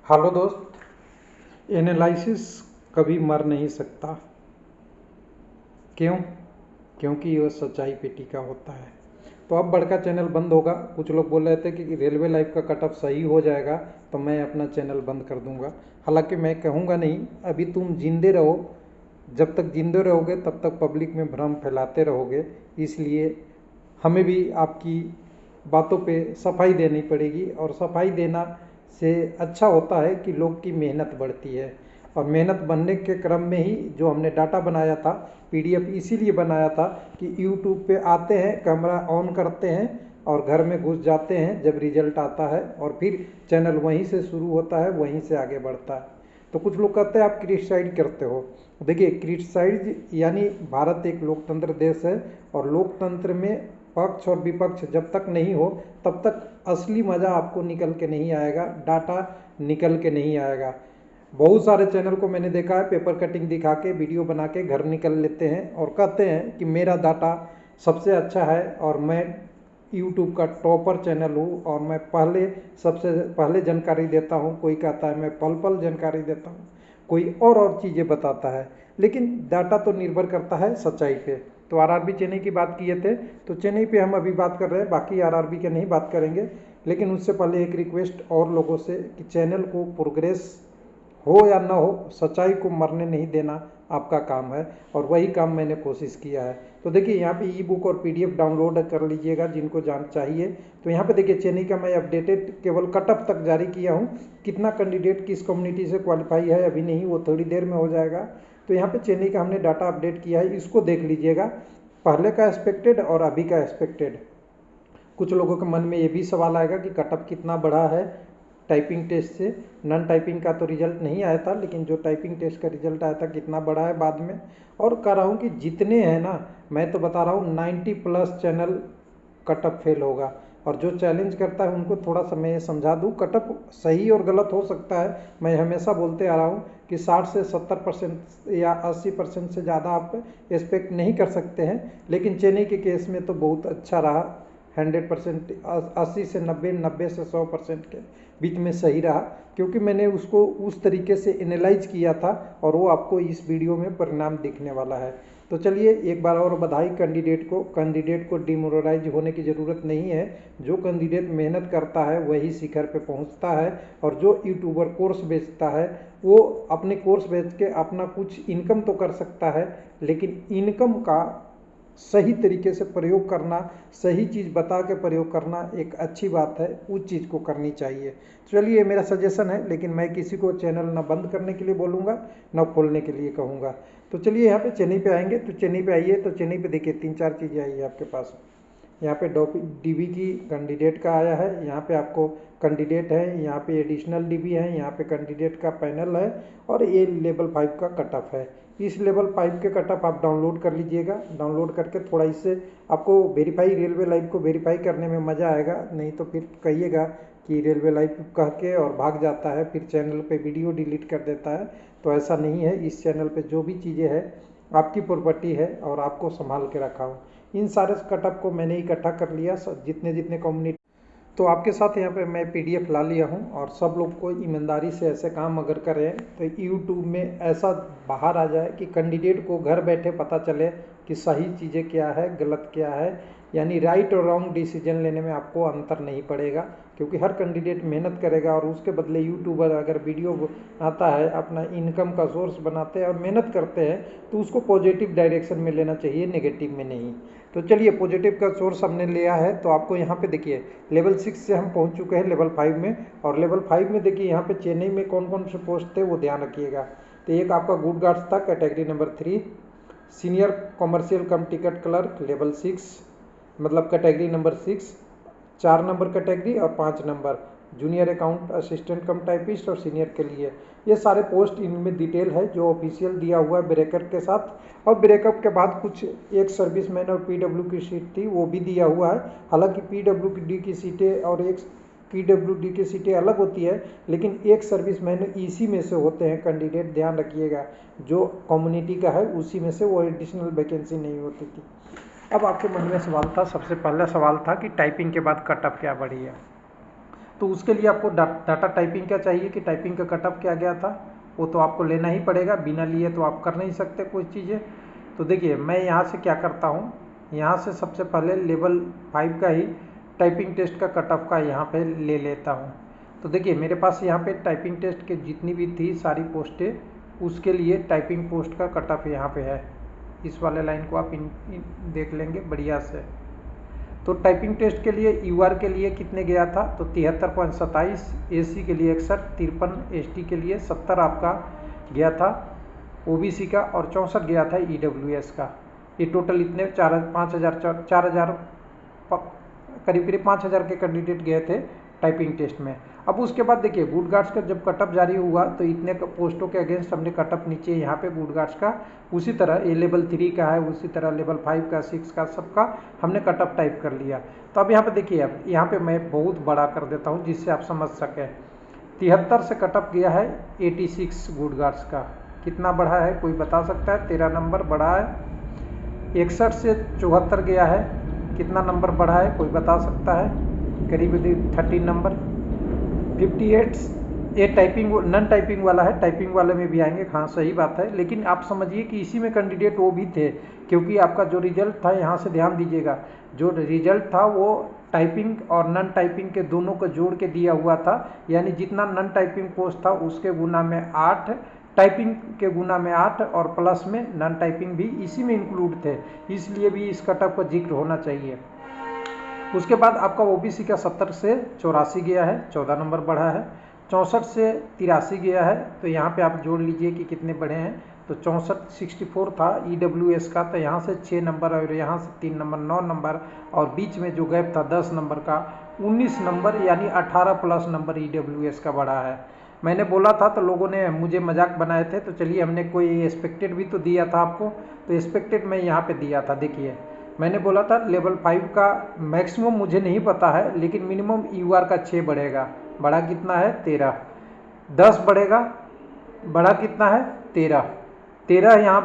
Hello दोस्त, analysis कभी मर नहीं सकता। क्यों? क्योंकि यह सच्चाई पे टिका होता है। तो अब बड़का चैनल बंद होगा। कुछ लोग बोल रहे थे कि रेलवे लाइफ का कट ऑफ सही हो जाएगा तो मैं अपना चैनल बंद कर दूंगा। हालांकि मैं कहूँगा नहीं, अभी तुम जिंदे रहो। जब तक जिंदे रहोगे तब तक पब्लिक में भ्रम फैलाते रहोगे। इसलिए हमें भी आपकी बातों पे सफाई देनी पड़ेगी, और सफाई देना से अच्छा होता है कि लोग की मेहनत बढ़ती है। और मेहनत बनने के क्रम में ही जो हमने डाटा बनाया था, पीडीएफ इसीलिए बनाया था कि यूट्यूब पे आते हैं, कैमरा ऑन करते हैं और घर में घुस जाते हैं जब रिजल्ट आता है, और फिर चैनल वहीं से शुरू होता है, वहीं से आगे बढ़ता है। तो कुछ लोग कहते हैं आप क्रिटिसाइड करते हो। देखिए, क्रिटिसाइड यानी भारत एक लोकतंत्र देश है, और लोकतंत्र में पक्ष और विपक्ष जब तक नहीं हो तब तक असली मज़ा आपको निकल के नहीं आएगा, डाटा निकल के नहीं आएगा। बहुत सारे चैनल को मैंने देखा है, पेपर कटिंग दिखा के वीडियो बना के घर निकल लेते हैं और कहते हैं कि मेरा डाटा सबसे अच्छा है और मैं यूट्यूब का टॉपर चैनल हूँ और मैं सबसे पहले जानकारी देता हूँ। कोई कहता है मैं पल पल जानकारी देता हूँ, कोई और चीज़ें बताता है। लेकिन डाटा तो निर्भर करता है सच्चाई पे। तो आरआरबी चेन्नई की बात किए थे, तो चेन्नई पे हम अभी बात कर रहे हैं, बाकी आरआरबी के नहीं बात करेंगे। लेकिन उससे पहले एक रिक्वेस्ट और लोगों से कि चैनल को प्रोग्रेस हो या ना हो, सच्चाई को मरने नहीं देना आपका काम है, और वही काम मैंने कोशिश किया है। तो देखिए, यहाँ पे ई बुक और पीडीएफ डाउनलोड कर लीजिएगा जिनको जान चाहिए। तो यहाँ पे देखिए, चेन्नई का मैं अपडेटेड केवल कटअप तक जारी किया हूँ। कितना कैंडिडेट किस कम्युनिटी से क्वालिफाई है अभी नहीं, वो थोड़ी देर में हो जाएगा। तो यहाँ पे चेन्नई का हमने डाटा अपडेट किया है, इसको देख लीजिएगा, पहले का एक्सपेक्टेड और अभी का एक्सपेक्टेड। कुछ लोगों के मन में ये भी सवाल आएगा कि कटअप कितना बढ़ा है टाइपिंग टेस्ट से। नॉन टाइपिंग का तो रिजल्ट नहीं आया था, लेकिन जो टाइपिंग टेस्ट का रिजल्ट आया था कितना बढ़ा है बाद में। और कह रहा हूँ कि जितने हैं ना, मैं तो बता रहा हूँ 90+ चैनल कटअप फेल होगा। और जो चैलेंज करता है उनको थोड़ा सा मैं समझा दूँ, कटअप सही और गलत हो सकता है। मैं हमेशा बोलते आ रहा हूँ कि 60 से 70% या 80% से ज़्यादा आप एक्सपेक्ट नहीं कर सकते हैं। लेकिन चेन्नई के केस में तो बहुत अच्छा रहा, 100%, 80 से 90, 90 से 100% के बीच में सही रहा, क्योंकि मैंने उसको उस तरीके से एनालाइज किया था, और वो आपको इस वीडियो में परिणाम दिखने वाला है। तो चलिए, एक बार और बधाई कैंडिडेट को डिमोरलाइज होने की ज़रूरत नहीं है। जो कैंडिडेट मेहनत करता है वही शिखर पे पहुंचता है, और जो यूट्यूबर कोर्स बेचता है वो अपने कोर्स बेच के अपना कुछ इनकम तो कर सकता है, लेकिन इनकम का सही तरीके से प्रयोग करना, सही चीज़ बता के प्रयोग करना एक अच्छी बात है, उस चीज़ को करनी चाहिए। चलिए, मेरा सजेशन है, लेकिन मैं किसी को चैनल ना बंद करने के लिए बोलूँगा ना खोलने के लिए कहूँगा। तो चलिए, यहाँ पे चेन्नई पे आएंगे, तो चेन्नई पे आइए। तो चेन्नई पे देखिए 3-4 चीज़ें आई है आपके पास। यहाँ पे डीबी की कैंडिडेट का आया है, यहाँ पे आपको कैंडिडेट है, यहाँ पे एडिशनल डीबी है, यहाँ पे कैंडिडेट का पैनल है, और ये लेवल 5 का कट ऑफ है। इस लेवल 5 के कट ऑफ आप डाउनलोड कर लीजिएगा। डाउनलोड करके थोड़ा इससे आपको वेरीफाई, रेलवे लाइव को वेरीफाई करने में मज़ा आएगा। नहीं तो फिर कहिएगा कि रेलवे लाइव कह के और भाग जाता है, फिर चैनल पे वीडियो डिलीट कर देता है। तो ऐसा नहीं है, इस चैनल पे जो भी चीज़ें हैं आपकी प्रॉपर्टी है और आपको संभाल के रखा हूँ। इन सारे कटअप को मैंने इकट्ठा कर लिया, जितने जितने कम्युनिटी। तो आपके साथ यहाँ पे मैं पीडीएफ ला लिया हूँ, और सब लोग को ईमानदारी से ऐसे काम अगर करें तो यूट्यूब में ऐसा बाहर आ जाए कि कैंडिडेट को घर बैठे पता चले कि सही चीज़ें क्या है, गलत क्या है। यानी राइट और रॉन्ग डिसीजन लेने में आपको अंतर नहीं पड़ेगा, क्योंकि हर कैंडिडेट मेहनत करेगा, और उसके बदले यूट्यूबर अगर वीडियो आता है, अपना इनकम का सोर्स बनाते हैं और मेहनत करते हैं, तो उसको पॉजिटिव डायरेक्शन में लेना चाहिए, नेगेटिव में नहीं। तो चलिए, पॉजिटिव का सोर्स हमने लिया है। तो आपको यहाँ पे देखिए, लेवल 6 से हम पहुँच चुके हैं लेवल 5 में, और लेवल 5 में देखिए यहाँ पे चेन्नई में कौन कौन से पोस्ट थे वो ध्यान रखिएगा। तो एक आपका गुड गार्ड्स था, कैटेगरी नंबर 3, सीनियर कॉमर्शियल कम टिकट क्लर्क लेवल 6, मतलब कैटेगरी नंबर 6, 4 नंबर कैटेगरी और 5 नंबर जूनियर अकाउंट असिस्टेंट कम टाइपिस्ट और सीनियर के लिए। ये सारे पोस्ट इनमें डिटेल है जो ऑफिशियल दिया हुआ है ब्रेकअप के साथ, और ब्रेकअप के बाद कुछ एक सर्विसमैन और पीडब्ल्यू की सीट थी वो भी दिया हुआ है। हालांकि पीडब्ल्यू की सीटें और एक पीडब्ल्यूडी की सीटें अलग होती है, लेकिन एक सर्विसमैन इसी में से होते हैं कैंडिडेट, ध्यान रखिएगा। जो कम्युनिटी का है उसी में से, वो एडिशनल वैकेंसी नहीं होती थी। अब आपके मन में सवाल था, सबसे पहला सवाल था कि टाइपिंग के बाद कट ऑफ क्या बढ़ी है। तो उसके लिए आपको डाटा टाइपिंग क्या चाहिए कि टाइपिंग का कट ऑफ क्या गया था, वो तो आपको लेना ही पड़ेगा, बिना लिए तो आप कर नहीं सकते कुछ चीज़ें। तो देखिए मैं यहाँ से क्या करता हूँ, यहाँ से सबसे पहले लेवल 5 का ही टाइपिंग टेस्ट का कट ऑफ का यहाँ पे ले लेता हूँ। तो देखिए मेरे पास यहाँ पे टाइपिंग टेस्ट के जितनी भी थी सारी पोस्टें, उसके लिए टाइपिंग पोस्ट का कट ऑफ यहाँ पे है। इस वाले लाइन को आप इन देख लेंगे बढ़िया से। तो टाइपिंग टेस्ट के लिए यूआर के लिए कितने गया था, तो 73.27, एसी के लिए 61, 53 एसटी के लिए 70 आपका गया था ओबीसी का, और 64 गया था ईडब्ल्यूएस का। ये टोटल इतने 4,000 करीब करीब 5,000 के कैंडिडेट गए थे टाइपिंग टेस्ट में। अब उसके बाद देखिए गुड गार्ड्स का जब कटअप जारी हुआ तो इतने पोस्टों के अगेंस्ट हमने कटअप नीचे यहाँ पे गुड गार्ड्स का उसी तरह ये लेवल 3 का है, उसी तरह लेवल 5 का 6 का सबका हमने कटअप टाइप कर लिया। तो अब यहाँ पे देखिए, अब यहाँ पे मैं बहुत बड़ा कर देता हूँ जिससे आप समझ सकें। 73 से कटअप गया है 86 गुड गार्ड्स का। कितना बढ़ा है कोई बता सकता है? 13 नंबर बढ़ा है। 61 से 74 गया है, कितना नंबर बढ़ा है कोई बता सकता है? करीब 13 नंबर। 58 ये टाइपिंग नॉन टाइपिंग वाला है, टाइपिंग वाले में भी आएंगे, हाँ सही बात है। लेकिन आप समझिए कि इसी में कैंडिडेट वो भी थे, क्योंकि आपका जो रिजल्ट था यहाँ से ध्यान दीजिएगा, जो रिजल्ट था वो टाइपिंग और नॉन टाइपिंग के दोनों को जोड़ के दिया हुआ था। यानी जितना नॉन टाइपिंग पोस्ट था उसके गुना में 8, टाइपिंग के गुना में 8 और प्लस में नॉन टाइपिंग भी इसी में इंक्लूड थे, इसलिए भी इस कटअप का जिक्र होना चाहिए। उसके बाद आपका ओबीसी का 70 से 84 गया है, 14 नंबर बढ़ा है। 64 से 83 गया है, तो यहाँ पे आप जोड़ लीजिए कि कितने बढ़े हैं। तो 64 था ईडब्ल्यूएस का, तो यहाँ से 6 नंबर और यहाँ से 3 नंबर 9 नंबर, और बीच में जो गैप था 10 नंबर का 19 नंबर, यानी 18 प्लस नंबर ईडब्ल्यूएस का बढ़ा है। मैंने बोला था तो लोगों ने मुझे मजाक बनाए थे, तो चलिए हमने कोई एक्सपेक्टेड भी तो दिया था आपको, तो एक्सपेक्टेड मैं यहाँ पे दिया था। देखिए मैंने बोला था लेवल 5 का मैक्सिमम मुझे नहीं पता है, लेकिन मिनिमम यूआर का 6 बढ़ेगा। बढ़ा कितना है? 13। 10 बढ़ेगा, बढ़ा कितना है? 13 यहाँ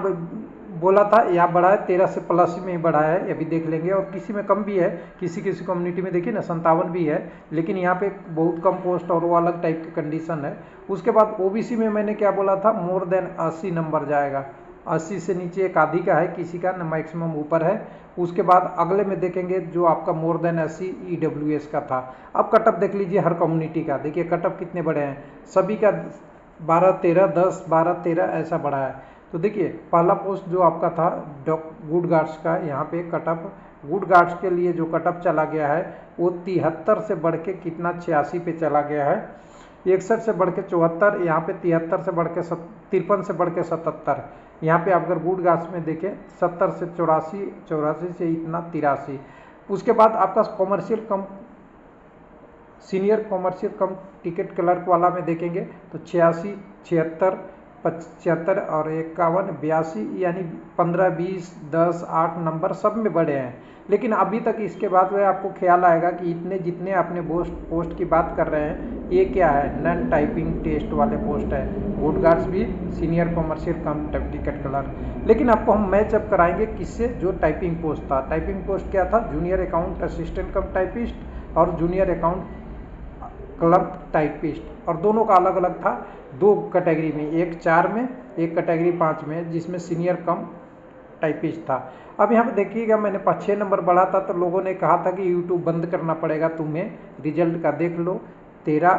बोला था, यहाँ बढ़ा है 13 से प्लस में ही बढ़ा है, अभी देख लेंगे। और किसी में कम भी है, किसी किसी कम्युनिटी में देखिए ना 57 भी है, लेकिन यहाँ पे बहुत कम पोस्ट और वो अलग टाइप की कंडीशन है। उसके बाद ओबीसी में मैंने क्या बोला था? मोर देन 80 नंबर जाएगा। 80 से नीचे एक आधी का है, किसी का न मैक्सिमम ऊपर है। उसके बाद अगले में देखेंगे जो आपका मोर देन 80 ईडब्ल्यूएस का था। अब कटअप देख लीजिए हर कम्युनिटी का, देखिए कटअप कितने बड़े हैं, सभी का 12, 13, 10, 12, 13 ऐसा बढ़ा है। तो देखिए पहला पोस्ट जो आपका था गुड गार्ड्स का, यहाँ पे कटअप गुड गार्ड्स के लिए जो कटअप चला गया है वो 73 से बढ़ के कितना 86 पे चला गया है। 61 से बढ़ के 74, यहाँ पे 73 से बढ़ के 53 से बढ़ के 77। यहाँ पे आप अगर गुड गार्ड्स में देखें 70 से 84, 84 से इतना 83। उसके बाद आपका कॉमर्शियल कम सीनियर कॉमर्शियल कम टिकट क्लर्क वाला में देखेंगे तो 86, 76, 75 और 51, 82, यानी 15, 20, 10, 8 नंबर सब में बढ़े हैं। लेकिन अभी तक इसके बाद वह आपको ख्याल आएगा कि इतने जितने आपने पोस्ट की बात कर रहे हैं ये क्या है? नॉन टाइपिंग टेस्ट वाले पोस्ट है। गुड गार्ड्स भी सीनियर कॉमर्शियल कम टिकट क्लर्क। लेकिन आपको हम मैच अप कराएंगे किससे? जो टाइपिंग पोस्ट था। टाइपिंग पोस्ट क्या था? जूनियर अकाउंट असिस्टेंट कम टाइपिस्ट और जूनियर अकाउंट क्लर्क टाइपिस्ट, और दोनों का अलग अलग था, 2 कैटेगरी में, एक 4 में, एक कैटेगरी 5 में, जिसमें सीनियर कम टाइपिस्ट था। अब यहाँ पे देखिएगा मैंने 6 नंबर बढ़ा था तो लोगों ने कहा था कि यूट्यूब बंद करना पड़ेगा तुम्हें, रिजल्ट का देख लो। 13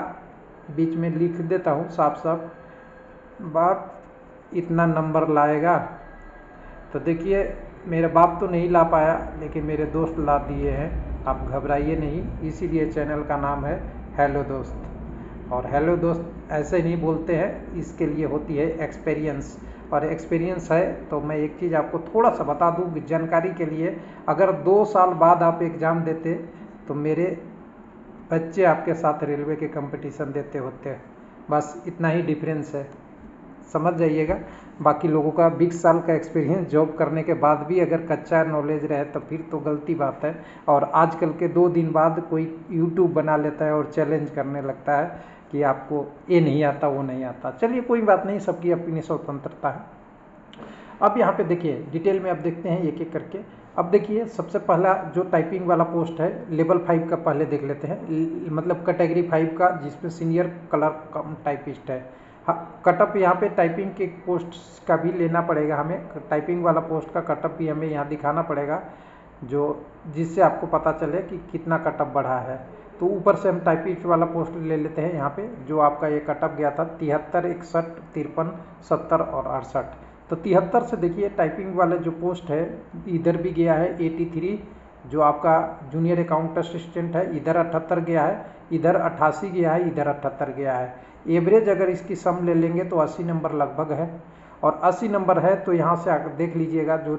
बीच में लिख देता हूँ साफ साफ, बाप इतना नंबर लाएगा। तो देखिए मेरे बाप तो नहीं ला पाया, लेकिन मेरे दोस्त ला दिए हैं। आप घबराइए नहीं, इसीलिए चैनल का नाम है हेलो दोस्त। और हेलो दोस्त ऐसे नहीं बोलते हैं, इसके लिए होती है एक्सपीरियंस, और एक्सपीरियंस है तो मैं एक चीज़ आपको थोड़ा सा बता दूँ जानकारी के लिए। अगर 2 साल बाद आप एग्ज़ाम देते तो मेरे बच्चे आपके साथ रेलवे के कंपटीशन देते होते, बस इतना ही डिफरेंस है, समझ जाइएगा। बाकी लोगों का 20 साल का एक्सपीरियंस जॉब करने के बाद भी अगर कच्चा नॉलेज रहे तो फिर तो गलती बात है। और आजकल के 2 दिन बाद कोई यूट्यूब बना लेता है और चैलेंज करने लगता है कि आपको ये नहीं आता वो नहीं आता। चलिए कोई बात नहीं, सबकी अपनी स्वतंत्रता है। अब यहाँ पे देखिए डिटेल में अब देखते हैं एक एक करके। अब देखिए सबसे पहला जो टाइपिंग वाला पोस्ट है लेवल 5 का पहले देख लेते हैं, मतलब कैटेगरी 5 का, जिसमें सीनियर क्लर्क कम टाइपिस्ट है। हाँ, कटअप यहाँ पे टाइपिंग के पोस्ट का भी लेना पड़ेगा हमें, टाइपिंग वाला पोस्ट का कटअप भी हमें यहाँ दिखाना पड़ेगा, जो जिससे आपको पता चले कि कितना कटअप बढ़ा है। तो ऊपर से हम टाइपिस्ट वाला पोस्ट ले लेते हैं यहाँ पे, जो आपका ये कटअप गया था 73, 61, 53, 70 और 68। तो 73 से देखिए टाइपिंग वाले जो पोस्ट है इधर भी गया है 83, जो आपका जूनियर अकाउंट असिस्टेंट है, इधर 78 गया है, इधर 88 गया है, इधर 78 गया है। एवरेज अगर इसकी सम ले लेंगे तो 80 नंबर लगभग है, और 80 नंबर है तो यहाँ से आकर देख लीजिएगा, जो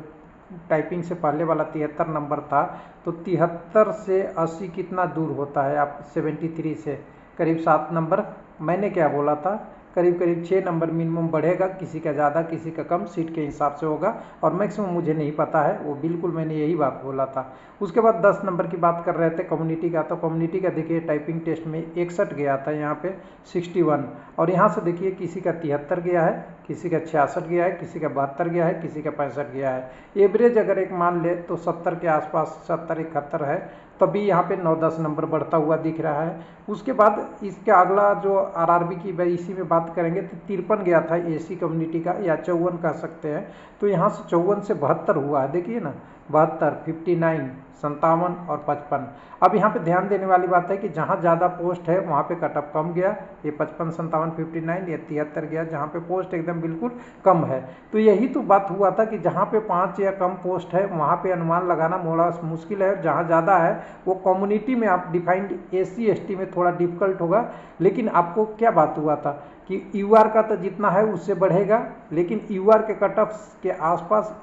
टाइपिंग से पहले वाला 73 नंबर था, तो 73 से 80 कितना दूर होता है, आप 73 से करीब 7 नंबर, मैंने क्या बोला था, करीब करीब 6 नंबर मिनिमम बढ़ेगा, किसी का ज़्यादा किसी का कम, सीट के हिसाब से होगा, और मैक्सिमम मुझे नहीं पता है, वो बिल्कुल मैंने यही बात बोला था। उसके बाद 10 नंबर की बात कर रहे थे कम्युनिटी का, तो कम्युनिटी का देखिए टाइपिंग टेस्ट में 61 गया था, यहाँ पे 61, और यहाँ से देखिए किसी का 73 गया है, किसी का 66 गया है, किसी का 72 गया है, किसी का 65 गया है। एवरेज अगर एक मान ले तो 70 के आसपास, 70, 71 है, तभी यहाँ पे 9-10 नंबर बढ़ता हुआ दिख रहा है। उसके बाद इसका अगला जो आरआरबी की इसी में बात करेंगे तो 53 गया था एसी कम्युनिटी का, या 54 कह सकते हैं, तो यहाँ से 54 से 72 हुआ है, देखिए ना, 72, 59, 57 और 55। अब यहाँ पे ध्यान देने वाली बात है कि जहाँ ज़्यादा पोस्ट है वहाँ पे कटअप कम गया, ये 55, 57, 59, ये 73 गया, जहाँ पे पोस्ट एकदम बिल्कुल कम है। तो यही तो बात हुआ था कि जहाँ पे 5 या कम पोस्ट है वहाँ पे अनुमान लगाना थोड़ा मुश्किल है, जहाँ ज़्यादा है वो कम्युनिटी में आप डिफाइंड SC ST में थोड़ा डिफिकल्ट होगा। लेकिन आपको क्या बात हुआ था कि UR का तो जितना है उससे बढ़ेगा, लेकिन UR के कटअप के आसपास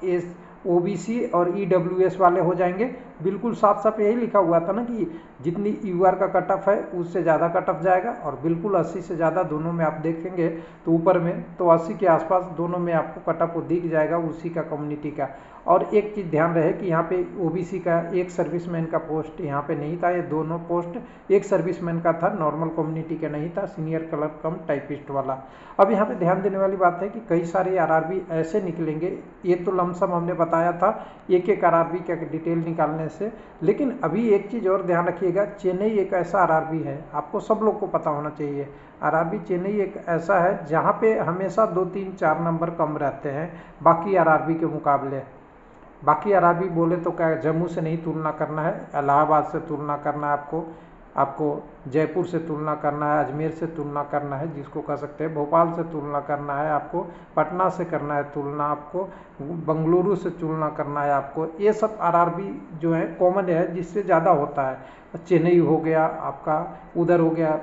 OBC और EWS वाले हो जाएंगे। बिल्कुल साफ साफ यही लिखा हुआ था ना कि जितनी UR का कटअप है उससे ज़्यादा कटअप जाएगा, और बिल्कुल 80 से ज़्यादा दोनों में आप देखेंगे तो ऊपर में तो 80 के आसपास दोनों में आपको कटअप दिख जाएगा उसी का कम्युनिटी का। और एक चीज़ ध्यान रहे कि यहाँ पे OBC का एक सर्विसमैन का पोस्ट यहाँ पे नहीं था, ये दोनों पोस्ट एक सर्विसमैन का था, नॉर्मल कम्युनिटी का नहीं था, सीनियर क्लर्क कम टाइपिस्ट वाला। अब यहाँ पे ध्यान देने वाली बात है कि कई सारे आरआरबी ऐसे निकलेंगे, ये तो लमसम हमने बताया था एक एक आरआरबी का डिटेल निकालने से, लेकिन अभी एक चीज़ और ध्यान रखिएगा, चेन्नई एक ऐसा आरआरबी है, आपको सब लोग को पता होना चाहिए, आरआरबी चेन्नई एक ऐसा है जहाँ पे हमेशा 2, 3, 4 नंबर कम रहते हैं बाकी आरआरबी के मुकाबले। बाकी आरआरबी बोले तो क्या जम्मू से नहीं तुलना करना है, इलाहाबाद से तुलना करना है, आपको जयपुर से तुलना करना है, अजमेर से तुलना करना है जिसको कह सकते हैं, भोपाल से तुलना करना है, आपको पटना से करना है तुलना, आपको बंगलुरु से तुलना करना है, आपको ये सब आरआरबी जो है कॉमन है जिससे ज़्यादा होता है। चेन्नई हो गया आपका, उधर हो गया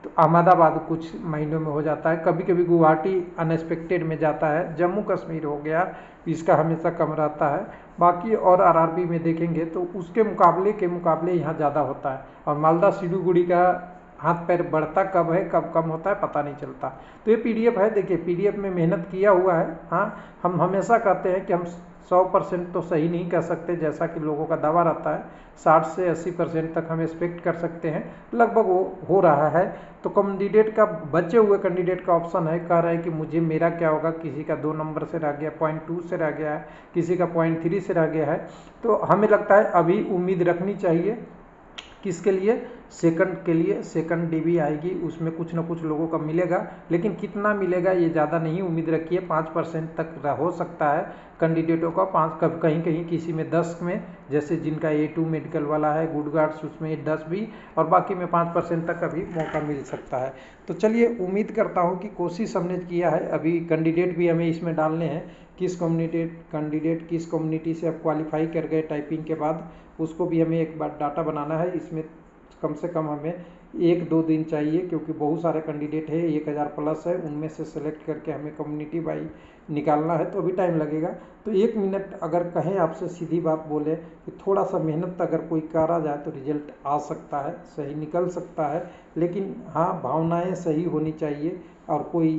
तो अहमदाबाद कुछ महीनों में हो जाता है, कभी कभी गुवाहाटी अनएक्सपेक्टेड में जाता है, जम्मू कश्मीर हो गया इसका हमेशा कम रहता है। बाकी और आरआरबी में देखेंगे तो उसके मुकाबले यहाँ ज़्यादा होता है, और मालदा सिलीगुड़ी का हाथ पैर बढ़ता कब है कब कम होता है पता नहीं चलता। तो ये PDF है, देखिए PDF में मेहनत किया हुआ है। हाँ, हम हमेशा कहते हैं कि हम 100% तो सही नहीं कर सकते, जैसा कि लोगों का दावा रहता है 60 से 80% तक हम एक्सपेक्ट कर सकते हैं, लगभग वो हो रहा है। तो कैंडिडेट का बचे हुए कैंडिडेट का ऑप्शन है, कह रहे हैं कि मुझे मेरा क्या होगा, किसी का 2 नंबर से रह गया, 0.2 से रह गया है, किसी का 0.3 से रह गया है। तो हमें लगता है अभी उम्मीद रखनी चाहिए किसके लिए, सेकंड के लिए, सेकंड DB आएगी, उसमें कुछ ना कुछ लोगों का मिलेगा, लेकिन कितना मिलेगा ये ज़्यादा नहीं उम्मीद रखिए, 5% तक हो सकता है कैंडिडेटों का, 5 कब कहीं कहीं किसी में 10 में, जैसे जिनका A2 मेडिकल वाला है गुड गार्ड्स उसमें 10 भी, और बाकी में 5% तक अभी मौका मिल सकता है। तो चलिए उम्मीद करता हूँ कि कोशिश हमने किया है, अभी कैंडिडेट भी हमें इसमें डालने हैं, किस कैंडिडेट किस कम्युनिटी से अब क्वालिफाई कर गए टाइपिंग के बाद, उसको भी हमें एक बार डाटा बनाना है। इसमें कम से कम हमें 1-2 दिन चाहिए, क्योंकि बहुत सारे कैंडिडेट है, 1000 प्लस है, उनमें से सेलेक्ट करके हमें कम्युनिटी वाई निकालना है, तो अभी टाइम लगेगा। तो 1 मिनट अगर कहें आपसे सीधी बात बोले कि थोड़ा सा मेहनत अगर कोई करा जाए तो रिजल्ट आ सकता है, सही निकल सकता है, लेकिन हाँ भावनाएं सही होनी चाहिए। और कोई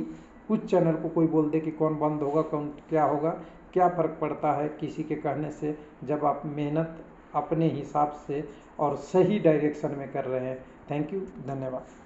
कुछ चैनल को कोई बोल दे कि कौन बंद होगा कौन क्या होगा, क्या फ़र्क पड़ता है किसी के कहने से, जब आप मेहनत अपने हिसाब से और सही डायरेक्शन में कर रहे हैं। थैंक यू, धन्यवाद।